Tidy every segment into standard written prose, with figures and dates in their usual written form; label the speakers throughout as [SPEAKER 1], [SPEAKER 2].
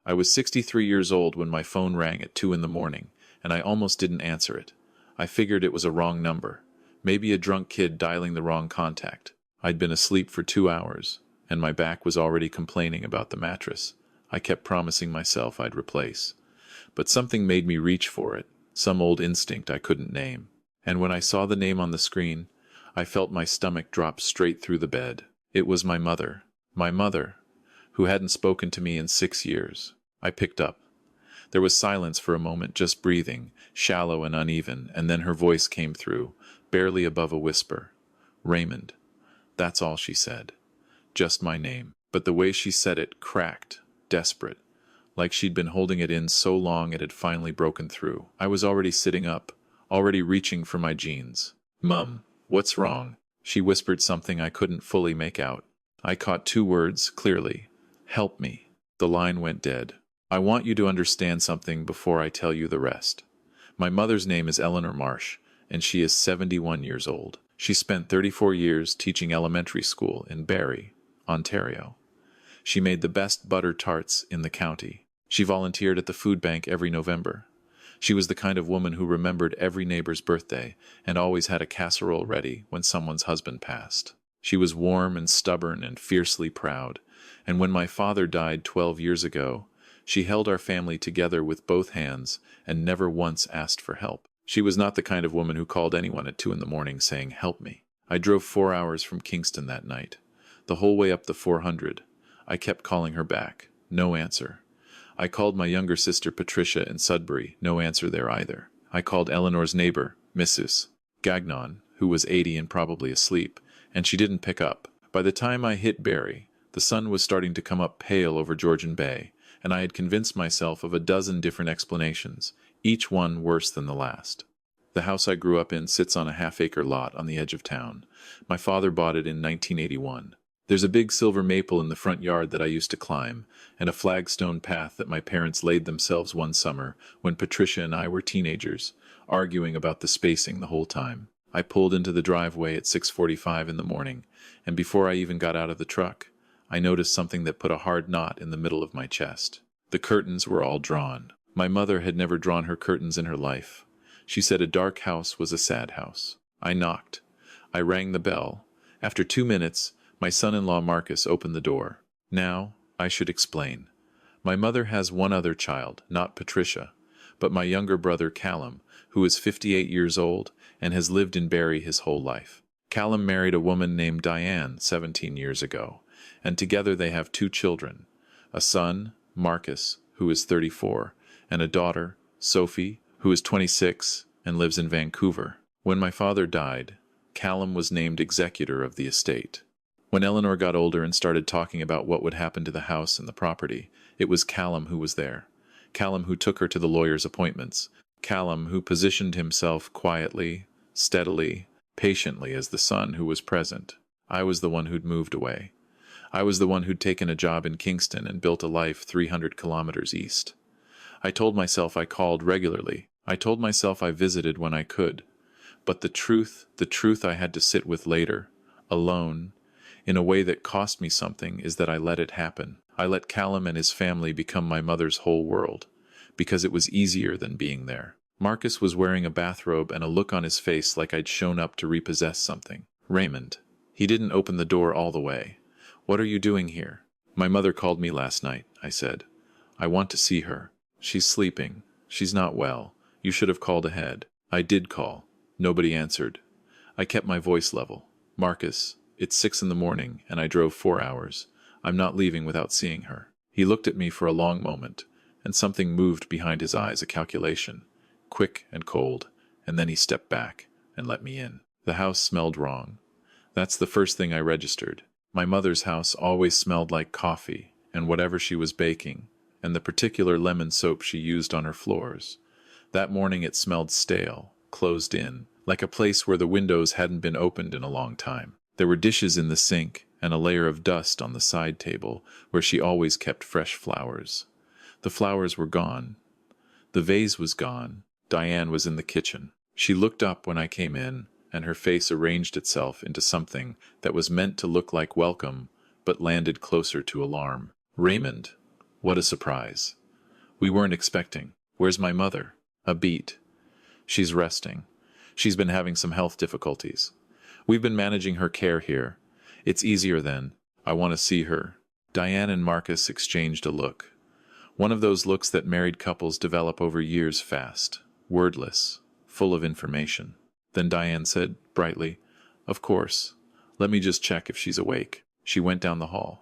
[SPEAKER 1] I was 63 years old when my phone rang at 2 in the morning, and I almost didn't answer it. I figured it was a wrong number. Maybe a drunk kid dialing the wrong contact. I'd been asleep for 2 hours, and my back was already complaining about the mattress I kept promising myself I'd replace. But something made me reach for it, some old instinct I couldn't name. And when I saw the name on the screen, I felt my stomach drop straight through the bed. It was my mother. My mother, who hadn't spoken to me in 6 years. I picked up. There was silence for a moment, just breathing, shallow and uneven, and then her voice came through, barely above a whisper. Raymond. That's all she said. Just my name. But the way she said it cracked, desperate, like she'd been holding it in so long it had finally broken through. I was already sitting up, already reaching for my jeans. Mum, what's wrong? She whispered something I couldn't fully make out. I caught 2 words, clearly. Help me. The line went dead. I want you to understand something before I tell you the rest. My mother's name is Eleanor Marsh, and she is 71 years old. She spent 34 years teaching elementary school in Barrie, Ontario. She made the best butter tarts in the county. She volunteered at the food bank every November. She was the kind of woman who remembered every neighbor's birthday and always had a casserole ready when someone's husband passed. She was warm and stubborn and fiercely proud, and when my father died 12 years ago, she held our family together with both hands and never once asked for help. She was not the kind of woman who called anyone at 2 in the morning saying, "Help me." I drove 4 hours from Kingston that night. The whole way up the 400, I kept calling her back. No answer. I called my younger sister Patricia in Sudbury. No answer there either. I called Eleanor's neighbor, Mrs. Gagnon, who was 80 and probably asleep, and she didn't pick up. By the time I hit Barrie, the sun was starting to come up pale over Georgian Bay, and I had convinced myself of a dozen different explanations, each one worse than the last. The house I grew up in sits on a half-acre lot on the edge of town. My father bought it in 1981. There's a big silver maple in the front yard that I used to climb, and a flagstone path that my parents laid themselves one summer when Patricia and I were teenagers, arguing about the spacing the whole time. I pulled into the driveway at 6:45 in the morning, and before I even got out of the truck, I noticed something that put a hard knot in the middle of my chest. The curtains were all drawn. My mother had never drawn her curtains in her life. She said a dark house was a sad house. I knocked. I rang the bell. After 2 minutes, my son-in-law Marcus opened the door. Now, I should explain. My mother has one other child, not Patricia, but my younger brother Callum, who is 58 years old and has lived in Barrie his whole life. Callum married a woman named Diane 17 years ago, and together they have 2 children, a son, Marcus, who is 34, and a daughter, Sophie, who is 26 and lives in Vancouver. When my father died, Callum was named executor of the estate. When Eleanor got older and started talking about what would happen to the house and the property, it was Callum who was there. Callum who took her to the lawyer's appointments. Callum who positioned himself quietly, steadily, patiently as the son who was present. I was the one who'd moved away. I was the one who'd taken a job in Kingston and built a life 300 kilometers east. I told myself I called regularly. I told myself I visited when I could. But the truth I had to sit with later, alone, in a way that cost me something, is that I let it happen. I let Callum and his family become my mother's whole world, because it was easier than being there. Marcus was wearing a bathrobe and a look on his face like I'd shown up to repossess something. Raymond. He didn't open the door all the way. What are you doing here? My mother called me last night, I said. I want to see her. She's sleeping. She's not well. You should have called ahead. I did call. Nobody answered. I kept my voice level. Marcus, it's 6 in the morning, and I drove 4 hours. I'm not leaving without seeing her. He looked at me for a long moment, and something moved behind his eyes, a calculation, quick and cold, and then he stepped back and let me in. The house smelled wrong. That's the first thing I registered. My mother's house always smelled like coffee and whatever she was baking, and the particular lemon soap she used on her floors. That morning it smelled stale, closed in, like a place where the windows hadn't been opened in a long time. There were dishes in the sink and a layer of dust on the side table where she always kept fresh flowers. The flowers were gone. The vase was gone. Diane was in the kitchen. She looked up when I came in, and her face arranged itself into something that was meant to look like welcome, but landed closer to alarm. Raymond, What a surprise. We weren't expecting. Where's my mother? A beat. She's resting. She's been having some health difficulties. We've been managing her care here. It's easier then. I want to see her. Diane and Marcus exchanged a look. One of those looks that married couples develop over years fast, wordless, full of information. Then Diane said, brightly, "Of course. Let me just check if she's awake." She went down the hall.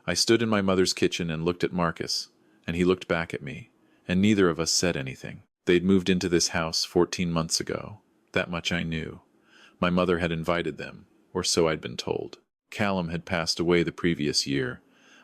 [SPEAKER 1] I stood in my mother's kitchen and looked at Marcus, and he looked back at me, and neither of us said anything. They'd moved into this house 14 months ago. That much I knew. My mother had invited them, or so I'd been told. Callum had passed away the previous year,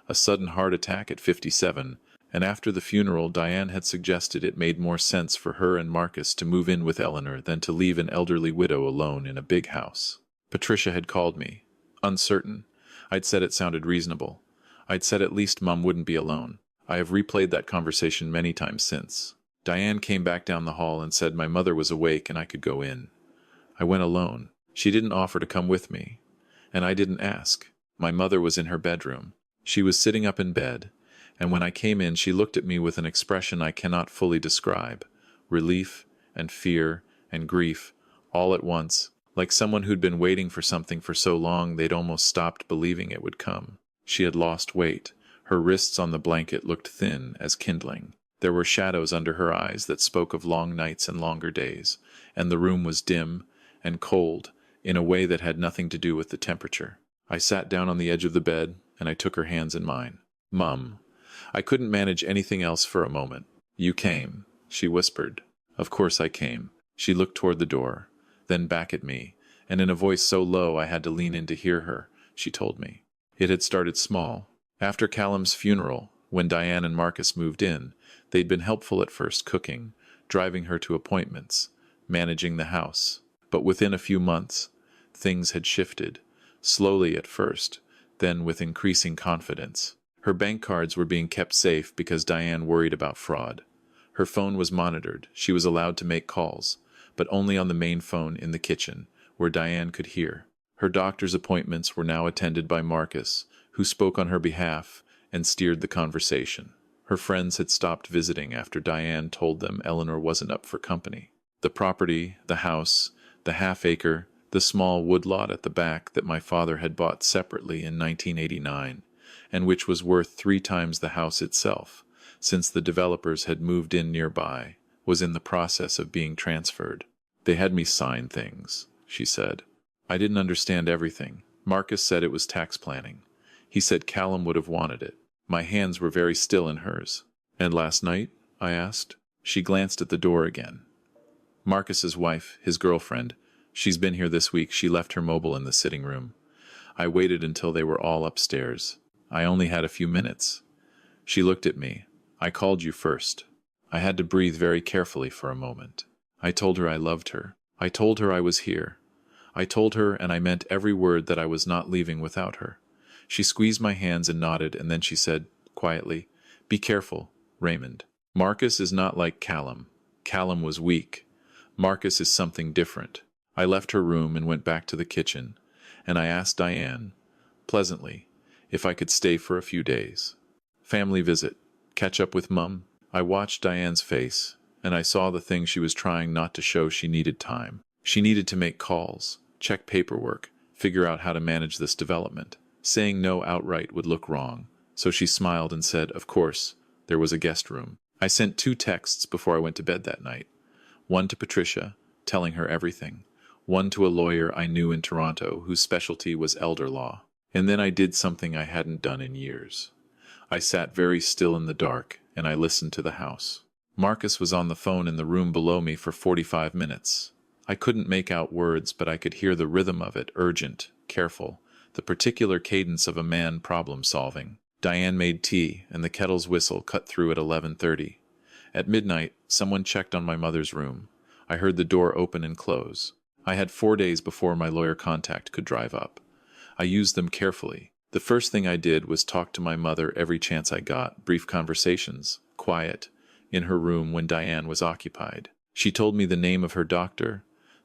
[SPEAKER 1] a sudden heart attack at 57, and after the funeral Diane had suggested it made more sense for her and Marcus to move in with Eleanor than to leave an elderly widow alone in a big house. Patricia had called me. Uncertain. I'd said it sounded reasonable. I'd said at least Mum wouldn't be alone. I have replayed that conversation many times since. Diane came back down the hall and said my mother was awake and I could go in. I went alone. She didn't offer to come with me, and I didn't ask. My mother was in her bedroom. She was sitting up in bed, and when I came in she looked at me with an expression I cannot fully describe. Relief and fear and grief, all at once, like someone who'd been waiting for something for so long they'd almost stopped believing it would come. She had lost weight. Her wrists on the blanket looked thin as kindling. There were shadows under her eyes that spoke of long nights and longer days, and the room was dim and cold in a way that had nothing to do with the temperature. I sat down on the edge of the bed, and I took her hands in mine. "Mum." I couldn't manage anything else for a moment. "You came," she whispered. Of course I came. She looked toward the door, then back at me, and in a voice so low I had to lean in to hear her, she told me. It had started small. After Callum's funeral, when Diane and Marcus moved in, they'd been helpful at first cooking, driving her to appointments, managing the house. But within a few months, things had shifted, slowly at first, then with increasing confidence. Her bank cards were being kept safe because Diane worried about fraud. Her phone was monitored. She was allowed to make calls, but only on the main phone in the kitchen, where Diane could hear. Her doctor's appointments were now attended by Marcus, who spoke on her behalf and steered the conversation. Her friends had stopped visiting after Diane told them Eleanor wasn't up for company. The property, the house, the half-acre, the small woodlot at the back that my father had bought separately in 1989, and which was worth 3 times the house itself, since the developers had moved in nearby, was in the process of being transferred. "They had me sign things," she said. "I didn't understand everything. Marcus said it was tax planning. He said Callum would have wanted it." My hands were very still in hers. "And last night?" I asked. She glanced at the door again. "Marcus's wife, his girlfriend. She's been here this week. She left her mobile in the sitting room. I waited until they were all upstairs. I only had a few minutes." She looked at me. "I called you first." I had to breathe very carefully for a moment. I told her I loved her. I told her I was here. I told her, and I meant every word, that I was not leaving without her. She squeezed my hands and nodded, and then she said, quietly, "Be careful, Raymond. Marcus is not like Callum. Callum was weak. Marcus is something different." I left her room and went back to the kitchen, and I asked Diane, pleasantly, if I could stay for a few days. Family visit. Catch up with Mum. I watched Diane's face, and I saw the thing she was trying not to show. She needed time. She needed to make calls, check paperwork, figure out how to manage this development. Saying no outright would look wrong, so she smiled and said, "Of course, there was a guest room." I sent 2 texts before I went to bed that night. One to Patricia, telling her everything. One to a lawyer I knew in Toronto whose specialty was elder law. And then I did something I hadn't done in years. I sat very still in the dark, and I listened to the house. Marcus was on the phone in the room below me for 45 minutes. I couldn't make out words, but I could hear the rhythm of it, urgent, careful, the particular cadence of a man problem-solving. Diane made tea, and the kettle's whistle cut through at 11:30. At midnight, someone checked on my mother's room. I heard the door open and close. I had 4 days before my lawyer contact could drive up. I used them carefully. The first thing I did was talk to my mother every chance I got, brief conversations, quiet, in her room when Diane was occupied. She told me the name of her doctor,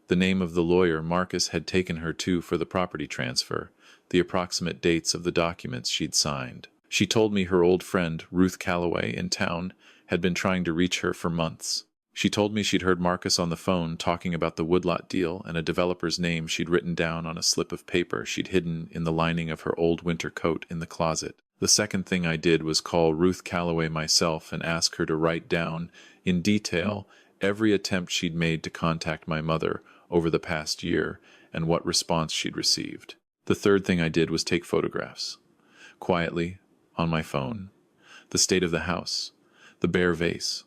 [SPEAKER 1] the name of the lawyer Marcus had taken her to for the property transfer, the approximate dates of the documents she'd signed. She told me her old friend, Ruth Calloway, in town, had been trying to reach her for months. She told me she'd heard Marcus on the phone talking about the woodlot deal and a developer's name she'd written down on a slip of paper she'd hidden in the lining of her old winter coat in the closet. The second thing I did was call Ruth Calloway myself and ask her to write down, in detail, every attempt she'd made to contact my mother over the past year and what response she'd received. The third thing I did was take photographs. Quietly, on my phone. The state of the house. The bare vase.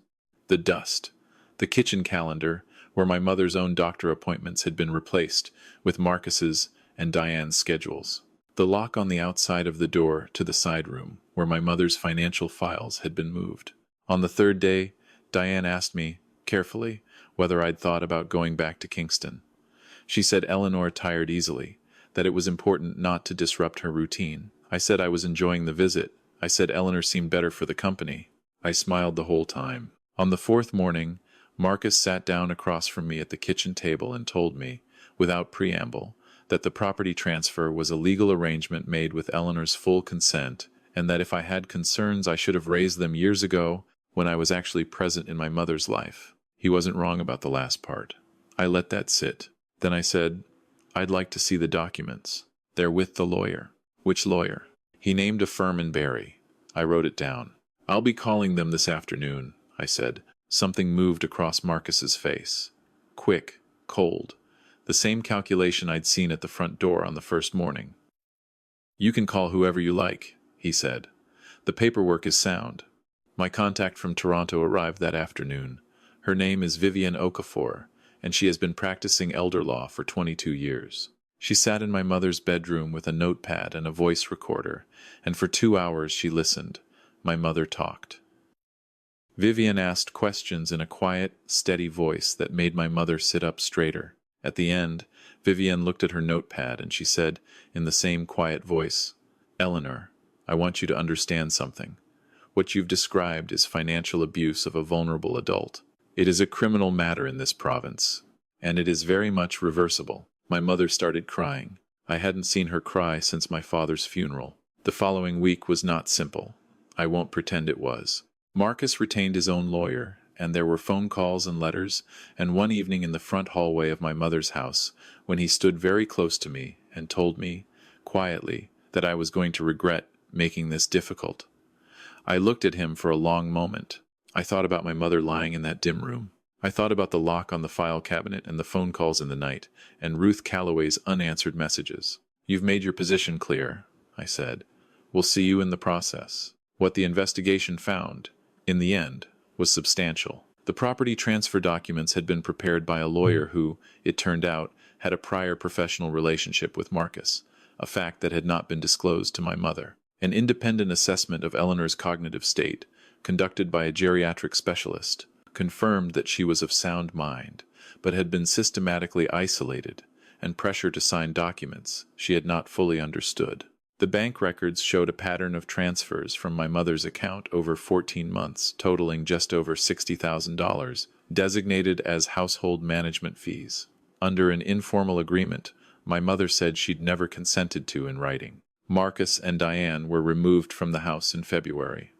[SPEAKER 1] The dust. The kitchen calendar, where my mother's own doctor appointments had been replaced with Marcus's and Diane's schedules. The lock on the outside of the door to the side room, where my mother's financial files had been moved. On the third day, Diane asked me, carefully, whether I'd thought about going back to Kingston. She said Eleanor tired easily, that it was important not to disrupt her routine. I said I was enjoying the visit. I said Eleanor seemed better for the company. I smiled the whole time. On the fourth morning, Marcus sat down across from me at the kitchen table and told me, without preamble, that the property transfer was a legal arrangement made with Eleanor's full consent, and that if I had concerns I should have raised them years ago when I was actually present in my mother's life. He wasn't wrong about the last part. I let that sit. Then I said, I'd like to see the documents. They're with the lawyer. Which lawyer? He named a firm in Barrie. I wrote it down. I'll be calling them this afternoon, I said. Something moved across Marcus's face. Quick, cold. The same calculation I'd seen at the front door on the first morning. You can call whoever you like, he said. The paperwork is sound. My contact from Toronto arrived that afternoon. Her name is Vivienne Okafor, and she has been practicing elder law for 22 years. She sat in my mother's bedroom with a notepad and a voice recorder, and for 2 hours she listened. My mother talked. Vivienne asked questions in a quiet, steady voice that made my mother sit up straighter. At the end, Vivienne looked at her notepad and she said, in the same quiet voice, Eleanor, I want you to understand something. What you've described is financial abuse of a vulnerable adult. It is a criminal matter in this province, and it is very much reversible. My mother started crying. I hadn't seen her cry since my father's funeral. The following week was not simple. I won't pretend it was. Marcus retained his own lawyer, and there were phone calls and letters, and one evening in the front hallway of my mother's house, when he stood very close to me and told me, quietly, that I was going to regret making this difficult. I looked at him for a long moment. I thought about my mother lying in that dim room. I thought about the lock on the file cabinet and the phone calls in the night, and Ruth Calloway's unanswered messages. You've made your position clear, I said. We'll see you in the process. What the investigation found, in the end, was substantial. The property transfer documents had been prepared by a lawyer who, it turned out, had a prior professional relationship with Marcus, a fact that had not been disclosed to my mother. An independent assessment of Eleanor's cognitive state, conducted by a geriatric specialist, confirmed that she was of sound mind, but had been systematically isolated and pressured to sign documents she had not fully understood. The bank records showed a pattern of transfers from my mother's account over 14 months, totaling just over $60,000, designated as household management fees. Under an informal agreement, my mother said she'd never consented to in writing. Marcus and Diane were removed from the house in February.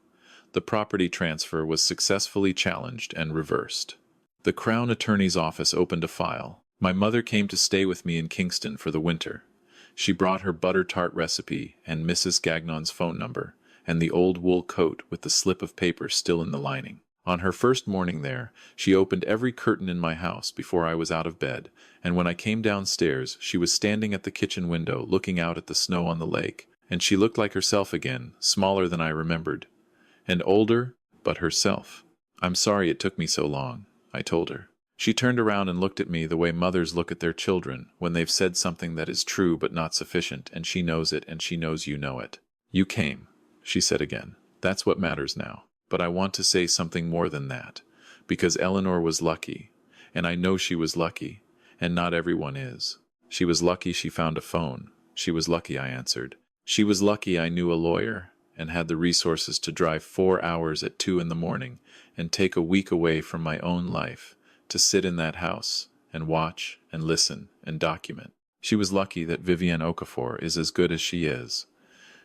[SPEAKER 1] The property transfer was successfully challenged and reversed. The Crown Attorney's office opened a file. My mother came to stay with me in Kingston for the winter. She brought her butter tart recipe and Mrs. Gagnon's phone number, and the old wool coat with the slip of paper still in the lining. On her first morning there, she opened every curtain in my house before I was out of bed, and when I came downstairs, she was standing at the kitchen window looking out at the snow on the lake, and she looked like herself again, smaller than I remembered. And older, but herself. I'm sorry it took me so long, I told her. She turned around and looked at me the way mothers look at their children when they've said something that is true but not sufficient, and she knows it and she knows you know it. You came, she said again. That's what matters now. But I want to say something more than that, because Eleanor was lucky, and I know she was lucky, and not everyone is. She was lucky she found a phone. She was lucky, I answered. She was lucky I knew a lawyer and had the resources to drive 4 hours at 2 in the morning and take a week away from my own life to sit in that house and watch and listen and document. She was lucky that Vivienne Okafor is as good as she is.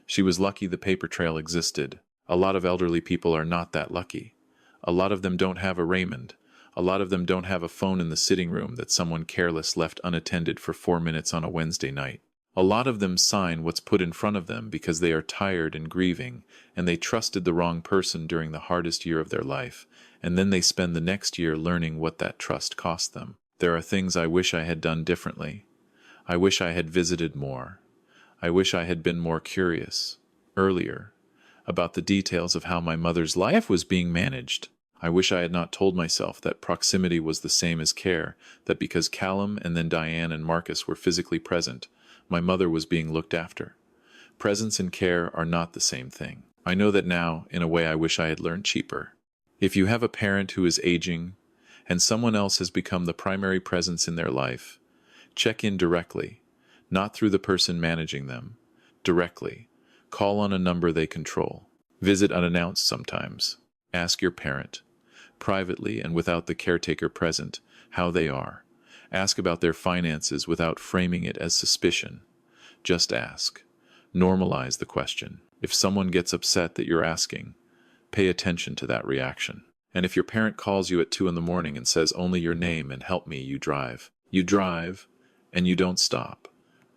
[SPEAKER 1] She was lucky the paper trail existed. A lot of elderly people are not that lucky. A lot of them don't have a Raymond. A lot of them don't have a phone in the sitting room that someone careless left unattended for 4 minutes on a Wednesday night. A lot of them sign what's put in front of them because they are tired and grieving, and they trusted the wrong person during the hardest year of their life, and then they spend the next year learning what that trust cost them. There are things I wish I had done differently. I wish I had visited more. I wish I had been more curious, earlier, about the details of how my mother's life was being managed. I wish I had not told myself that proximity was the same as care, that because Callum and then Diane and Marcus were physically present, my mother was being looked after. Presence and care are not the same thing. I know that now, in a way I wish I had learned cheaper. If you have a parent who is aging, and someone else has become the primary presence in their life, check in directly, not through the person managing them. Directly. Call on a number they control. Visit unannounced sometimes. Ask your parent, privately and without the caretaker present, how they are. Ask about their finances without framing it as suspicion. Just ask. Normalize the question. If someone gets upset that you're asking, pay attention to that reaction. And if your parent calls you at 2 in the morning and says only your name and help me, you drive. You drive, and you don't stop.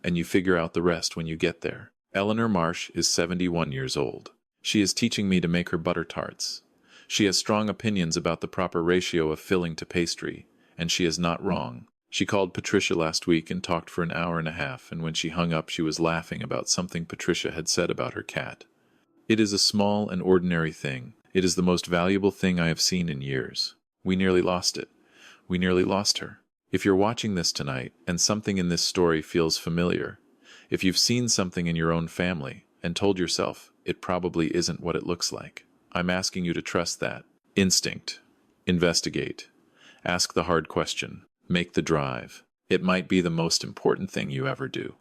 [SPEAKER 1] And you figure out the rest when you get there. Eleanor Marsh is 71 years old. She is teaching me to make her butter tarts. She has strong opinions about the proper ratio of filling to pastry, and she is not wrong. She called Patricia last week and talked for an hour and a half, and when she hung up she was laughing about something Patricia had said about her cat. It is a small and ordinary thing. It is the most valuable thing I have seen in years. We nearly lost it. We nearly lost her. If you're watching this tonight, and something in this story feels familiar, if you've seen something in your own family, and told yourself it probably isn't what it looks like, I'm asking you to trust that. Instinct. Investigate. Ask the hard question. Make the drive. It might be the most important thing you ever do.